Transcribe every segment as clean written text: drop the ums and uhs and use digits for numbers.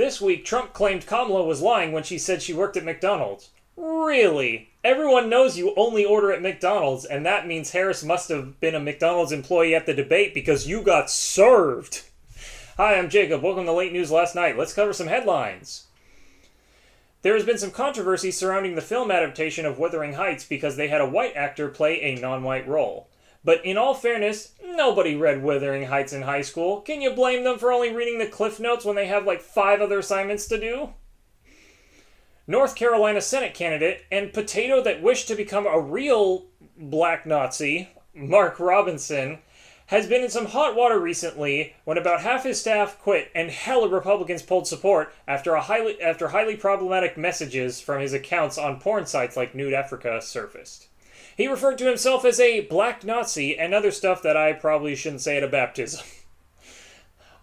This week, Trump claimed Kamala was lying when she said she worked at McDonald's. Really? Everyone knows you only order at McDonald's, and that means Harris must have been a McDonald's employee at the debate because you got served. Hi, I'm Jacob. Welcome to Late News Last Night. Let's cover some headlines. There has been some controversy surrounding the film adaptation of Wuthering Heights because they had a white actor play a non-white role. But in all fairness, nobody read Wuthering Heights in high school. Can you blame them for only reading the Cliff Notes when they have like 5 other assignments to do? North Carolina Senate candidate and potato that wished to become a real black Nazi, Mark Robinson, has been in some hot water recently when about half his staff quit and hella Republicans pulled support after highly problematic messages from his accounts on porn sites like Nude Africa surfaced. He referred to himself as a black Nazi and other stuff that I probably shouldn't say at a baptism.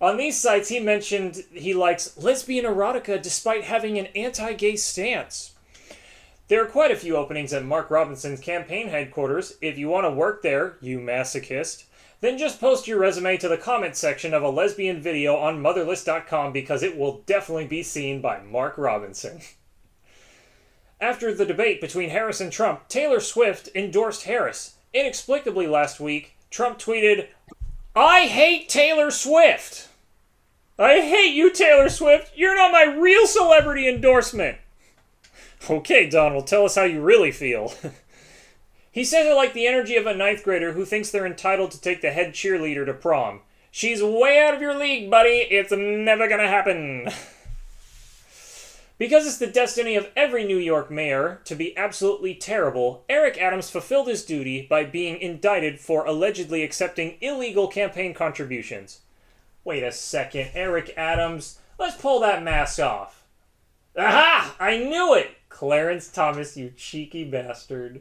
On these sites, he mentioned he likes lesbian erotica despite having an anti-gay stance. There are quite a few openings at Mark Robinson's campaign headquarters. If you want to work there, you masochist, then just post your resume to the comment section of a lesbian video on motherless.com because it will definitely be seen by Mark Robinson. After the debate between Harris and Trump, Taylor Swift endorsed Harris. Inexplicably last week, Trump tweeted, "I hate Taylor Swift. I hate you, Taylor Swift. You're not my real celebrity endorsement." Okay, Donald, tell us how you really feel. He said it like the energy of a 9th grader who thinks they're entitled to take the head cheerleader to prom. She's way out of your league, buddy. It's never gonna happen. Because it's the destiny of every New York mayor to be absolutely terrible, Eric Adams fulfilled his duty by being indicted for allegedly accepting illegal campaign contributions. Wait a second, Eric Adams, let's pull that mask off. Aha! I knew it! Clarence Thomas, you cheeky bastard.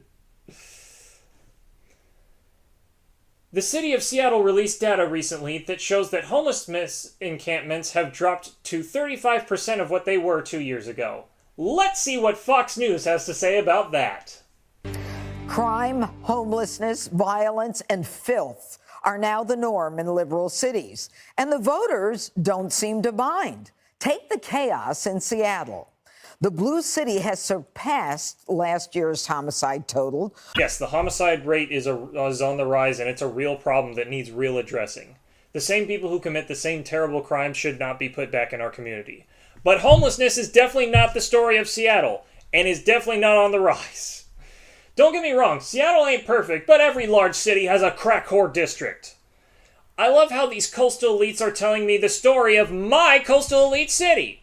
The city of Seattle released data recently that shows that homelessness encampments have dropped to 35% of what they were 2 years ago. Let's see what Fox News has to say about that. Crime, homelessness, violence, and filth are now the norm in liberal cities, and the voters don't seem to mind. Take the chaos in Seattle. The Blue City has surpassed last year's homicide total. Yes, the homicide rate is on the rise, and it's a real problem that needs real addressing. The same people who commit the same terrible crimes should not be put back in our community. But homelessness is definitely not the story of Seattle, and is definitely not on the rise. Don't get me wrong, Seattle ain't perfect, but every large city has a crack whore district. I love how these coastal elites are telling me the story of my coastal elite city.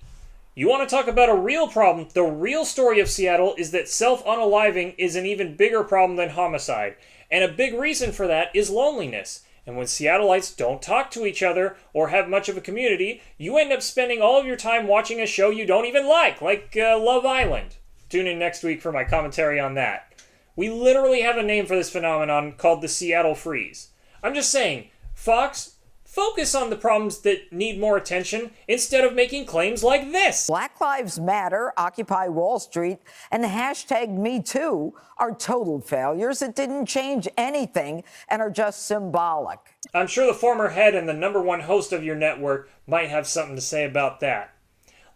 You want to talk about a real problem? The real story of Seattle is that self-unaliving is an even bigger problem than homicide. And a big reason for that is loneliness. And when Seattleites don't talk to each other or have much of a community, you end up spending all of your time watching a show you don't even like Love Island. Tune in next week for my commentary on that. We literally have a name for this phenomenon called the Seattle Freeze. I'm just saying, Fox, focus on the problems that need more attention instead of making claims like this. Black Lives Matter, Occupy Wall Street, and #MeToo are total failures that didn't change anything and are just symbolic. I'm sure the former head and the #1 host of your network might have something to say about that.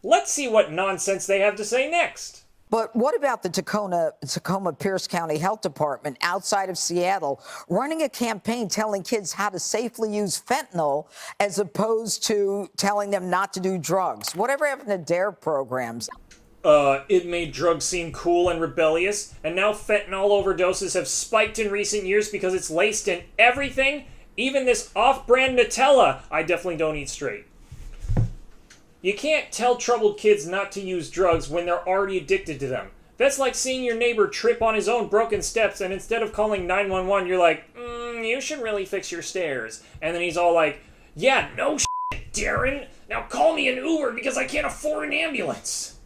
Let's see what nonsense they have to say next. But what about the Tacoma Pierce County Health Department outside of Seattle running a campaign telling kids how to safely use fentanyl as opposed to telling them not to do drugs? Whatever happened to DARE programs? It made drugs seem cool and rebellious, and now fentanyl overdoses have spiked in recent years because it's laced in everything, even this off-brand Nutella I definitely don't eat straight. You can't tell troubled kids not to use drugs when they're already addicted to them. That's like seeing your neighbor trip on his own broken steps, and instead of calling 911, you're like, you should really fix your stairs. And then he's all like, yeah, no shit, Darren. Now call me an Uber because I can't afford an ambulance.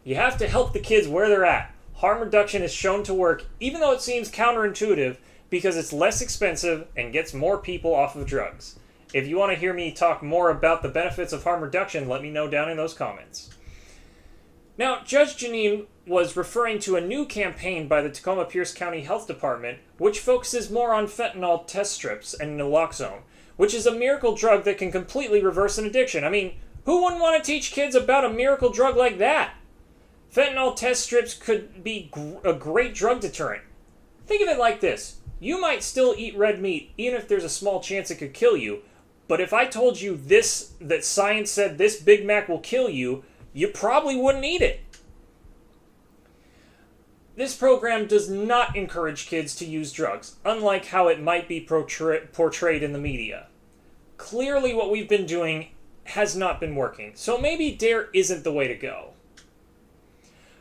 You have to help the kids where they're at. Harm reduction is shown to work, even though it seems counterintuitive, because it's less expensive and gets more people off of drugs. If you want to hear me talk more about the benefits of harm reduction, let me know down in those comments. Now, Judge Janine was referring to a new campaign by the Tacoma Pierce County Health Department, which focuses more on fentanyl test strips and naloxone, which is a miracle drug that can completely reverse an addiction. I mean, Who wouldn't want to teach kids about a miracle drug like that? Fentanyl test strips could be a great drug deterrent. Think of it like this. You might still eat red meat, even if there's a small chance it could kill you. But if I told you that science said this Big Mac will kill you, you probably wouldn't eat it. This program does not encourage kids to use drugs, unlike how it might be portrayed in the media. Clearly what we've been doing has not been working, so maybe DARE isn't the way to go.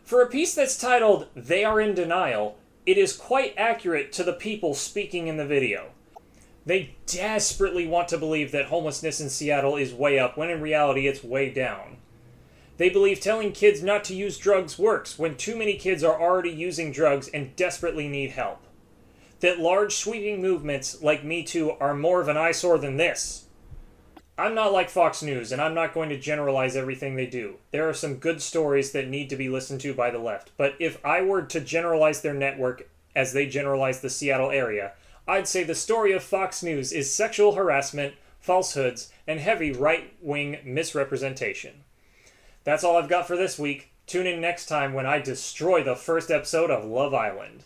For a piece that's titled, "They Are in Denial," it is quite accurate to the people speaking in the video. They desperately want to believe that homelessness in Seattle is way up, when in reality it's way down. They believe telling kids not to use drugs works, when too many kids are already using drugs and desperately need help. That large sweeping movements like Me Too are more of an eyesore than this. I'm not like Fox News, and I'm not going to generalize everything they do. There are some good stories that need to be listened to by the left, but if I were to generalize their network as they generalize the Seattle area, I'd say the story of Fox News is sexual harassment, falsehoods, and heavy right-wing misrepresentation. That's all I've got for this week. Tune in next time when I destroy the first episode of Love Island.